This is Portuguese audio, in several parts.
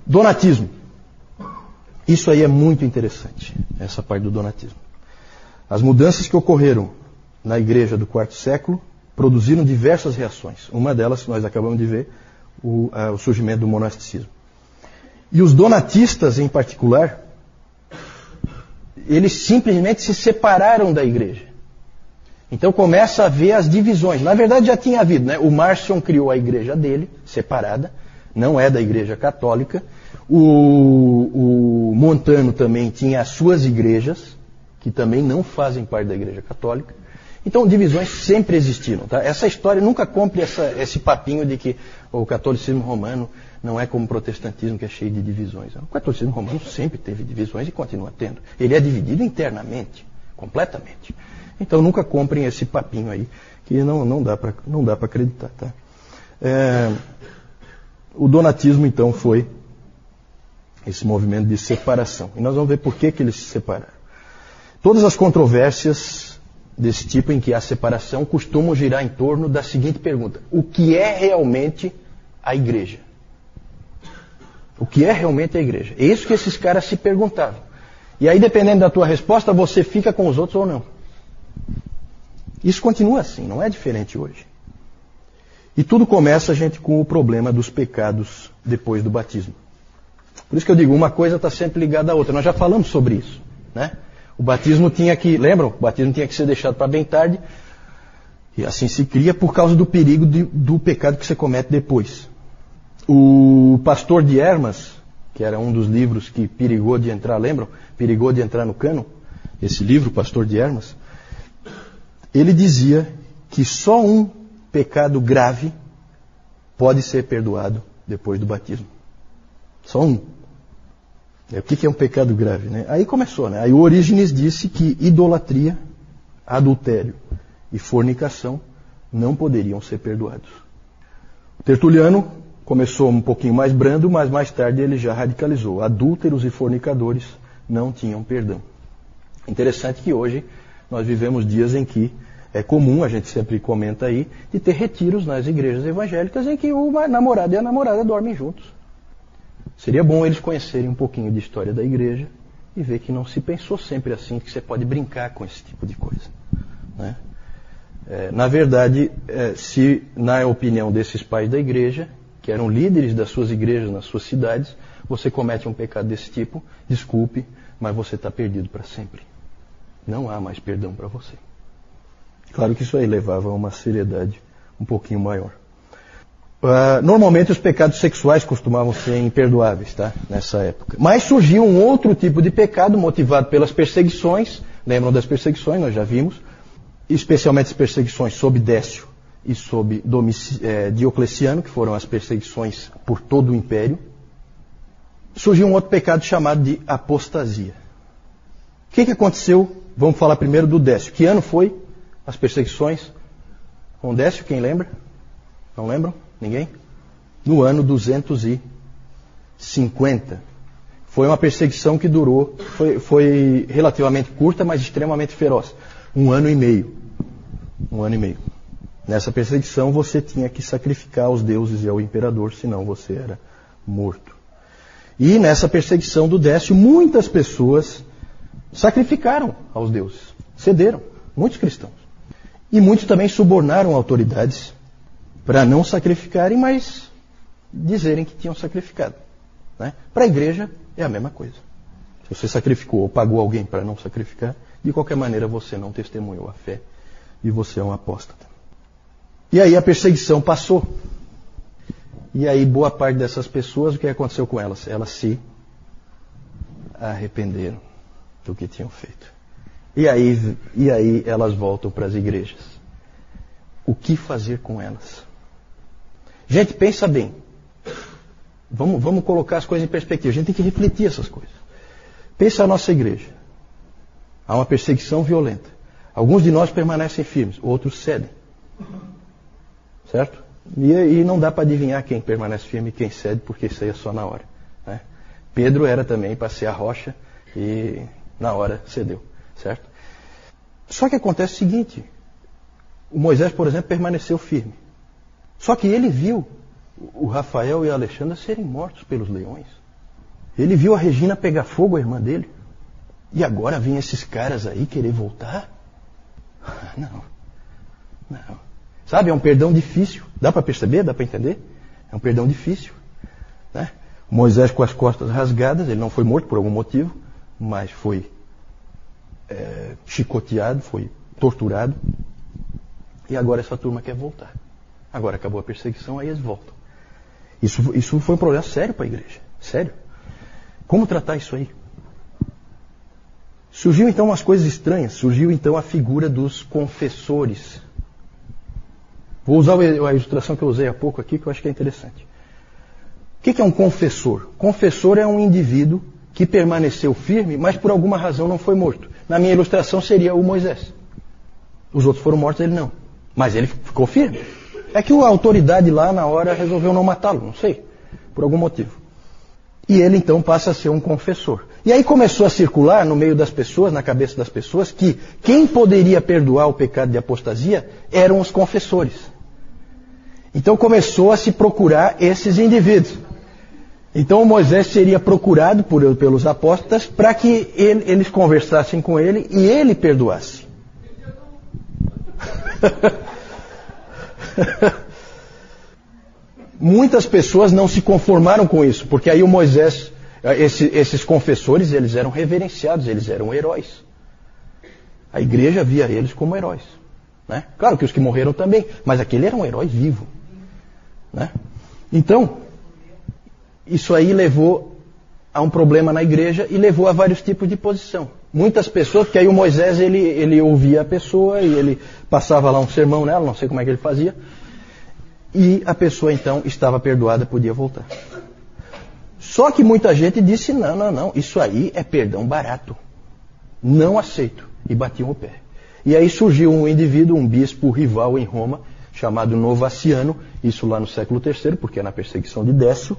Donatismo. Isso aí é muito interessante, essa parte do donatismo. As mudanças que ocorreram na igreja do quarto século produziram diversas reações. Uma delas, nós acabamos de ver, o surgimento do monasticismo. E os donatistas, em particular, eles simplesmente se separaram da igreja. Então começa a haver as divisões. Na verdade já tinha havido, né? O Marcion criou a igreja dele, separada, não é da igreja católica. O Montano também tinha as suas igrejas, que também não fazem parte da igreja católica. Então divisões sempre existiram. Tá? Essa história, nunca compre esse papinho de que o catolicismo romano não é como o protestantismo, que é cheio de divisões. O catolicismo romano sempre teve divisões e continua tendo. Ele é dividido internamente, completamente. Então nunca comprem esse papinho aí, que não dá para acreditar. Tá? O donatismo, então, foi esse movimento de separação. E nós vamos ver por que eles se separaram. Todas as controvérsias desse tipo em que há separação costumam girar em torno da seguinte pergunta: o que é realmente a igreja? O que é realmente a igreja? É isso que esses caras se perguntavam. E aí, dependendo da tua resposta, você fica com os outros ou não. Isso continua assim, não é diferente hoje. E tudo começa, gente, com o problema dos pecados depois do batismo. Por isso que eu digo, uma coisa está sempre ligada à outra. Nós já falamos sobre isso, né? O batismo tinha que, lembram? O batismo tinha que ser deixado para bem tarde. E assim se cria por causa do perigo do pecado que você comete depois. O Pastor de Hermas, que era um dos livros que perigou de entrar, lembram? Perigou de entrar no cânon. Esse livro, Pastor de Hermas. Ele dizia que só um pecado grave pode ser perdoado depois do batismo. Só um. O que é um pecado grave? Né? Aí começou, né? Aí o Orígenes disse que idolatria, adultério e fornicação não poderiam ser perdoados. O Tertuliano começou um pouquinho mais brando, mas mais tarde ele já radicalizou. Adúlteros e fornicadores não tinham perdão. Interessante que hoje nós vivemos dias em que é comum, a gente sempre comenta aí, de ter retiros nas igrejas evangélicas em que o namorado e a namorada dormem juntos. Seria bom eles conhecerem um pouquinho de história da igreja e ver que não se pensou sempre assim, que você pode brincar com esse tipo de coisa. Né? Na verdade, se na opinião desses pais da igreja, que eram líderes das suas igrejas nas suas cidades, você comete um pecado desse tipo, desculpe, mas você está perdido para sempre. Não há mais perdão para você. Claro que isso aí levava a uma seriedade um pouquinho maior. Normalmente os pecados sexuais costumavam ser imperdoáveis, tá? Nessa época. Mas surgiu um outro tipo de pecado motivado pelas perseguições. Lembram das perseguições? Nós já vimos. Especialmente as perseguições sob Décio e sob Diocleciano, que foram as perseguições por todo o império. Surgiu um outro pecado chamado de apostasia. O que aconteceu? Vamos falar primeiro do Décio. Que ano foi as perseguições com Décio? Quem lembra? Não lembram? Ninguém? No ano 250. Foi uma perseguição que durou, foi relativamente curta, mas extremamente feroz. 1 ano e meio. 1 ano e meio. Nessa perseguição você tinha que sacrificar aos deuses e ao imperador, senão você era morto. E nessa perseguição do Décio, muitas pessoas sacrificaram aos deuses. Cederam. Muitos cristãos. E muitos também subornaram autoridades para não sacrificarem, mas dizerem que tinham sacrificado. Né? Para a igreja é a mesma coisa. Se você sacrificou ou pagou alguém para não sacrificar, de qualquer maneira você não testemunhou a fé e você é um apóstata. E aí a perseguição passou. E aí boa parte dessas pessoas, o que aconteceu com elas? Elas se arrependeram do que tinham feito. E aí elas voltam para as igrejas. O que fazer com elas? Gente, pensa bem. Vamos colocar as coisas em perspectiva. A gente tem que refletir essas coisas. Pensa a nossa igreja. Há uma perseguição violenta. Alguns de nós permanecem firmes, outros cedem. Certo? E não dá para adivinhar quem permanece firme e quem cede, porque isso aí é só na hora. Né? Pedro era também para ser a rocha e na hora cedeu. Certo? Só que acontece o seguinte. O Moisés, por exemplo, permaneceu firme. Só que ele viu o Rafael e a Alexandra serem mortos pelos leões. Ele viu a Regina pegar fogo, a irmã dele. E agora vem esses caras aí querer voltar? Não. Sabe, é um perdão difícil. Dá para perceber? Dá para entender? É um perdão difícil. Né? Moisés com as costas rasgadas, ele não foi morto por algum motivo, mas foi chicoteado, foi torturado. E agora essa turma quer voltar. Agora acabou a perseguição, aí eles voltam. Isso foi um problema sério para a igreja. Sério. Como tratar isso aí? Surgiu então umas coisas estranhas. Surgiu então a figura dos confessores. Vou usar a ilustração que eu usei há pouco aqui, que eu acho que é interessante. O que é um confessor? Confessor é um indivíduo que permaneceu firme, mas por alguma razão não foi morto. Na minha ilustração seria o Moisés. Os outros foram mortos, ele não. Mas ele ficou firme. É que a autoridade lá na hora resolveu não matá-lo, não sei, por algum motivo. E ele então passa a ser um confessor. E aí começou a circular no meio das pessoas, na cabeça das pessoas, que quem poderia perdoar o pecado de apostasia eram os confessores. Então começou a se procurar esses indivíduos. Então Moisés seria procurado pelos apóstolos para que eles conversassem com ele e ele perdoasse. Muitas pessoas não se conformaram com isso, porque aí o Moisés, esses confessores, eles eram reverenciados, eles eram heróis. A igreja via eles como heróis. Né? Claro que os que morreram também, mas aquele era um herói vivo. Né? Então, isso aí levou a um problema na igreja e levou a vários tipos de posição. Muitas pessoas, porque aí o Moisés ele ouvia a pessoa e ele passava lá um sermão nela, não sei como é que ele fazia, e a pessoa então estava perdoada, podia voltar. Só que muita gente disse, não, isso aí é perdão barato. Não aceito. E batiam o pé. E aí surgiu um indivíduo, um bispo rival em Roma, chamado Novaciano, isso lá no século III, porque é na perseguição de Décio.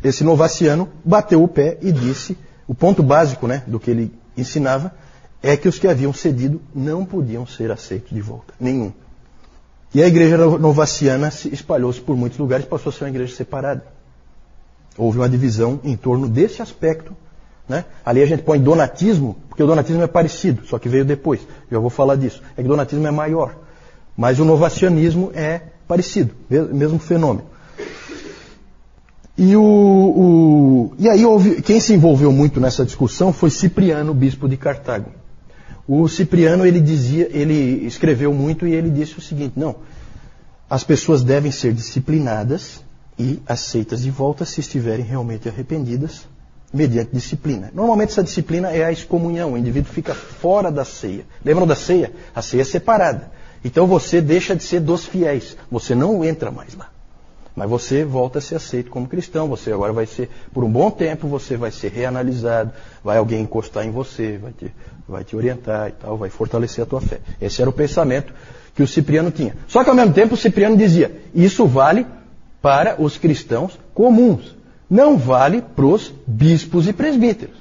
Esse Novaciano bateu o pé e disse, o ponto básico, né, do que ele ensinava, é que os que haviam cedido não podiam ser aceitos de volta. Nenhum. E a igreja novaciana se espalhou-se por muitos lugares, passou a ser uma igreja separada. Houve uma divisão em torno desse aspecto. Né? Ali a gente põe donatismo, porque o donatismo é parecido, só que veio depois. Já vou falar disso. É que o donatismo é maior. Mas o novacianismo é parecido, mesmo fenômeno. E aí quem se envolveu muito nessa discussão foi Cipriano, bispo de Cartago. O Cipriano, ele escreveu muito e ele disse o seguinte, não, as pessoas devem ser disciplinadas e aceitas de volta se estiverem realmente arrependidas, mediante disciplina. Normalmente essa disciplina é a excomunhão, o indivíduo fica fora da ceia. Lembram da ceia? A ceia é separada. Então você deixa de ser dos fiéis, você não entra mais lá. Mas você volta a ser aceito como cristão, você agora vai ser, por um bom tempo, você vai ser reanalisado, vai alguém encostar em você, vai te orientar e tal, vai fortalecer a tua fé. Esse era o pensamento que o Cipriano tinha. Só que ao mesmo tempo o Cipriano dizia, isso vale para os cristãos comuns, não vale para os bispos e presbíteros.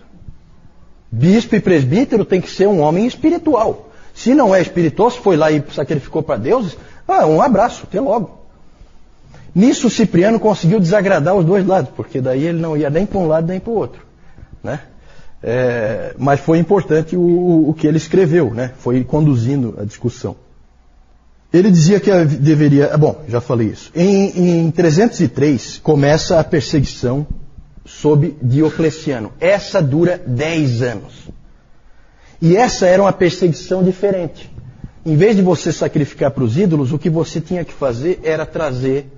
Bispo e presbítero tem que ser um homem espiritual. Se não é espiritual, se foi lá e sacrificou para deuses, um abraço, até logo. Nisso o Cipriano conseguiu desagradar os dois lados, porque daí ele não ia nem para um lado nem para o outro. Né? Mas foi importante o que ele escreveu, né? Foi conduzindo a discussão. Ele dizia que deveria... Bom, já falei isso. Em 303 começa a perseguição sob Diocleciano. Essa dura 10 anos. E essa era uma perseguição diferente. Em vez de você sacrificar para os ídolos, o que você tinha que fazer era trazer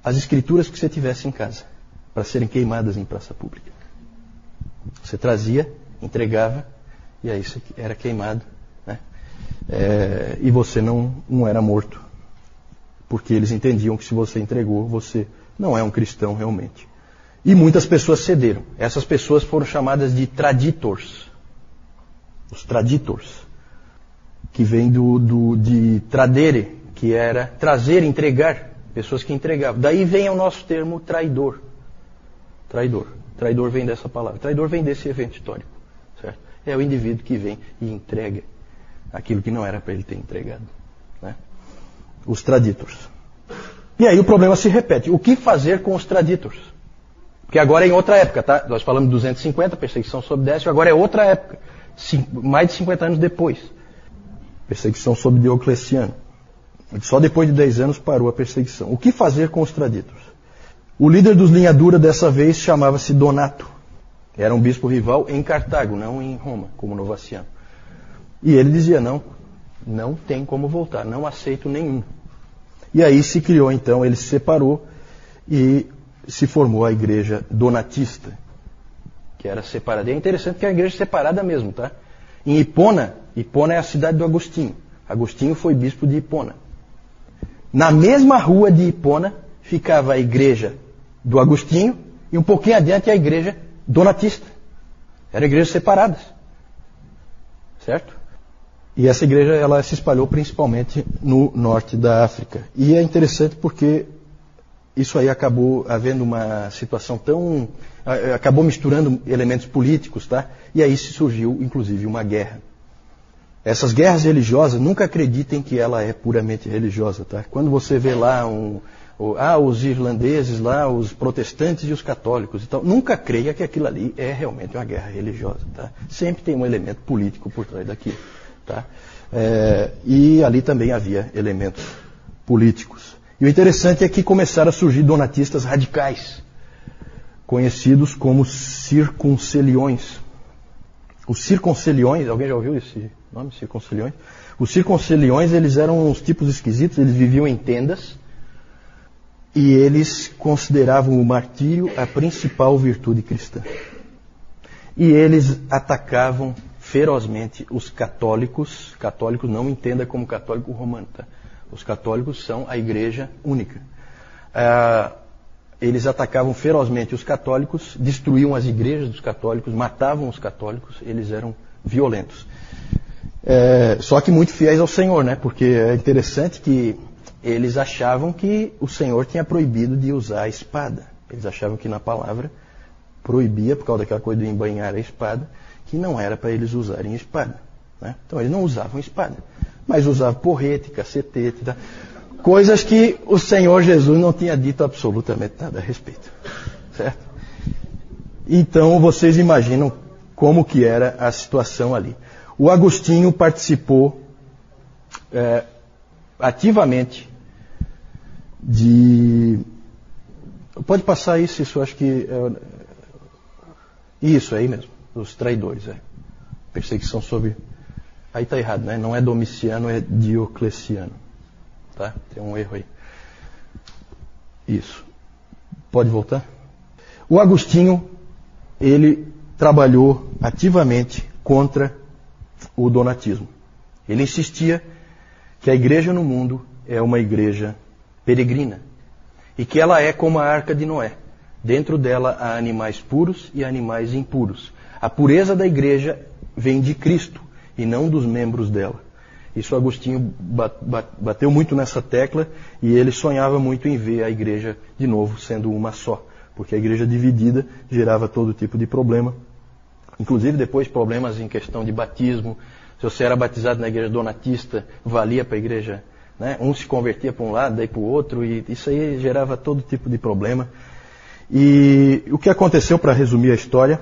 as escrituras que você tivesse em casa, para serem queimadas em praça pública. Você trazia, entregava, e aí isso era queimado. Né? E você não era morto. Porque eles entendiam que se você entregou, você não é um cristão realmente. E muitas pessoas cederam. Essas pessoas foram chamadas de traditors. Os traditors. Que vem de tradere, que era trazer, entregar. Pessoas que entregavam. Daí vem o nosso termo traidor. Traidor. Traidor vem dessa palavra. Traidor vem desse evento histórico. Certo? É o indivíduo que vem e entrega aquilo que não era para ele ter entregado. Né? Os traditors. E aí o problema se repete. O que fazer com os traditores? Porque agora é em outra época, tá? Nós falamos de 250, perseguição sob Décio, agora é outra época. Mais de 50 anos depois. Perseguição sob Diocleciano. Só depois de 10 anos parou a perseguição. O que fazer com os traditores? O líder dos linha dura dessa vez chamava-se Donato. Era um bispo rival em Cartago, não em Roma, como Novaciano. E ele dizia, não tem como voltar, não aceito nenhum. E aí se criou então, ele se separou e se formou a igreja donatista, que era separada. E é interessante que é a igreja separada mesmo, tá? Em Hipona é a cidade do Agostinho. Agostinho foi bispo de Hipona. Na mesma rua de Hipona ficava a igreja do Agostinho e um pouquinho adiante a igreja donatista. Eram igrejas separadas. Certo? E essa igreja ela se espalhou principalmente no norte da África. E é interessante porque isso aí acabou havendo uma situação tão... acabou misturando elementos políticos, tá? E aí se surgiu, inclusive, uma guerra. Essas guerras religiosas, nunca acreditem que ela é puramente religiosa, tá? Quando você vê lá os irlandeses lá, os protestantes e os católicos e tal, nunca creia que aquilo ali é realmente uma guerra religiosa, tá? Sempre tem um elemento político por trás daquilo, tá? E ali também havia elementos políticos. E o interessante é que começaram a surgir donatistas radicais, conhecidos como circunceliões. Os circunceliões, alguém já ouviu esse nome, circunceliões? Os circunceliões, eles eram uns tipos esquisitos, eles viviam em tendas e eles consideravam o martírio a principal virtude cristã. E eles atacavam ferozmente os católicos. Católicos não entenda como católico romano, tá? Os católicos são a igreja única. Eles atacavam ferozmente os católicos, destruíam as igrejas dos católicos, matavam os católicos, eles eram violentos. Só que muito fiéis ao Senhor, né? Porque é interessante que eles achavam que o Senhor tinha proibido de usar a espada. Eles achavam que na palavra proibia, por causa daquela coisa de embainhar a espada, que não era para eles usarem espada, né? Então eles não usavam espada, mas usavam porrete, cacetete, tá? Coisas que o Senhor Jesus não tinha dito absolutamente nada a respeito, certo? Então vocês imaginam como que era a situação ali. O Agostinho participou ativamente de... Pode passar isso eu acho que... Isso aí mesmo, os traidores. Perseguição sobre... Aí está errado, né? Não é Domiciano, é Diocleciano. Tá? Tem um erro aí. Isso. Pode voltar? O Agostinho, ele trabalhou ativamente contra o donatismo. Ele insistia que a igreja no mundo é uma igreja peregrina e que ela é como a Arca de Noé. Dentro dela há animais puros e animais impuros. A pureza da igreja vem de Cristo e não dos membros dela. Isso Agostinho bateu muito nessa tecla e ele sonhava muito em ver a igreja de novo sendo uma só, porque a igreja dividida gerava todo tipo de problema, inclusive depois problemas em questão de batismo. Se você era batizado na igreja donatista, valia para a igreja, né? Um se convertia para um lado, daí para o outro, e isso aí gerava todo tipo de problema. E o que aconteceu, para resumir a história,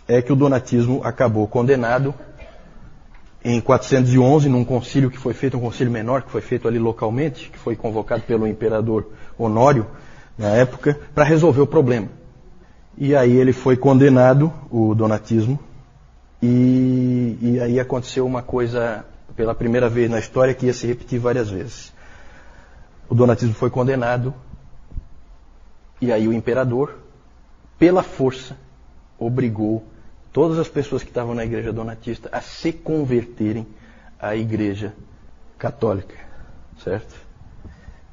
é que o donatismo acabou condenado em 411, num concílio que foi feito, um concílio menor que foi feito ali localmente, que foi convocado pelo imperador Honório, na época, para resolver o problema. E aí ele foi condenado, o donatismo, e aí aconteceu uma coisa, pela primeira vez na história, que ia se repetir várias vezes. O donatismo foi condenado, e aí o imperador, pela força, obrigou todas as pessoas que estavam na igreja donatista a se converterem à igreja católica, certo?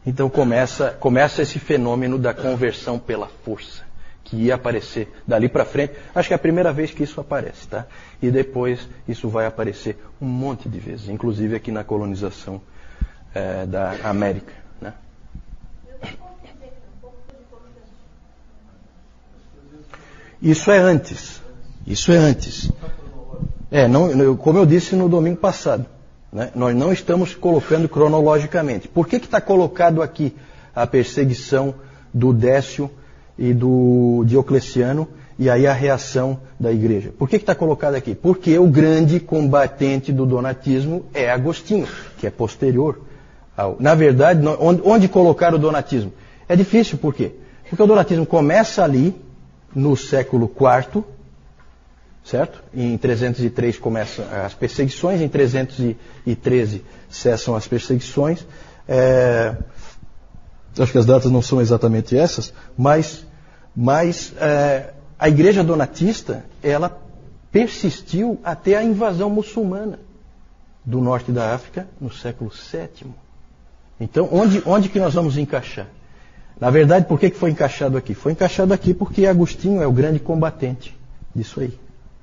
Então começa esse fenômeno da conversão pela força, que ia aparecer dali para frente. Acho que é a primeira vez que isso aparece, tá? E depois isso vai aparecer um monte de vezes, inclusive aqui na colonização da América, né? Isso é antes. Isso é antes. Como eu disse no domingo passado, né? Nós não estamos colocando cronologicamente. Por que está colocado aqui a perseguição do Décio e do Diocleciano, e aí a reação da igreja. Por que está colocado aqui? Porque o grande combatente do donatismo é Agostinho, que é posterior ao... Na verdade, onde colocar o donatismo? É difícil, por quê? Porque o donatismo começa ali, no século IV, certo? Em 303 começam as perseguições, em 313 cessam as perseguições. Acho que as datas não são exatamente essas, mas a igreja donatista, ela persistiu até a invasão muçulmana do norte da África no século VII. Então, onde que nós vamos encaixar? Na verdade, por que foi encaixado aqui? Foi encaixado aqui porque Agostinho é o grande combatente disso aí,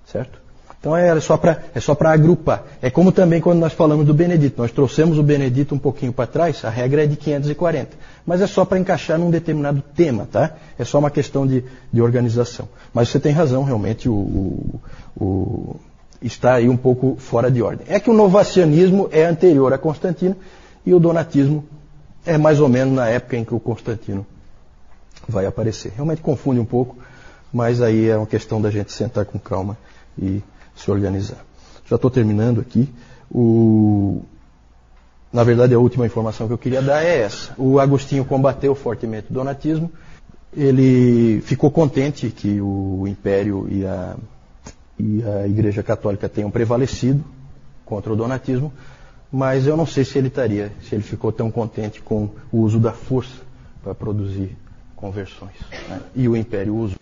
certo? Então é só para agrupar. É como também quando nós falamos do Benedito. Nós trouxemos o Benedito um pouquinho para trás, a regra é de 540. Mas é só para encaixar num determinado tema, tá? É só uma questão de organização. Mas você tem razão, realmente, está aí um pouco fora de ordem. É que o novacianismo é anterior a Constantino e o donatismo é mais ou menos na época em que o Constantino vai aparecer. Realmente confunde um pouco, mas aí é uma questão da gente sentar com calma e se organizar. Já estou terminando aqui. Na verdade, a última informação que eu queria dar é essa. O Agostinho combateu fortemente o donatismo. Ele ficou contente que o Império e a Igreja Católica tenham prevalecido contra o donatismo, mas eu não sei se ele ficou tão contente com o uso da força para produzir conversões, né? E o Império usou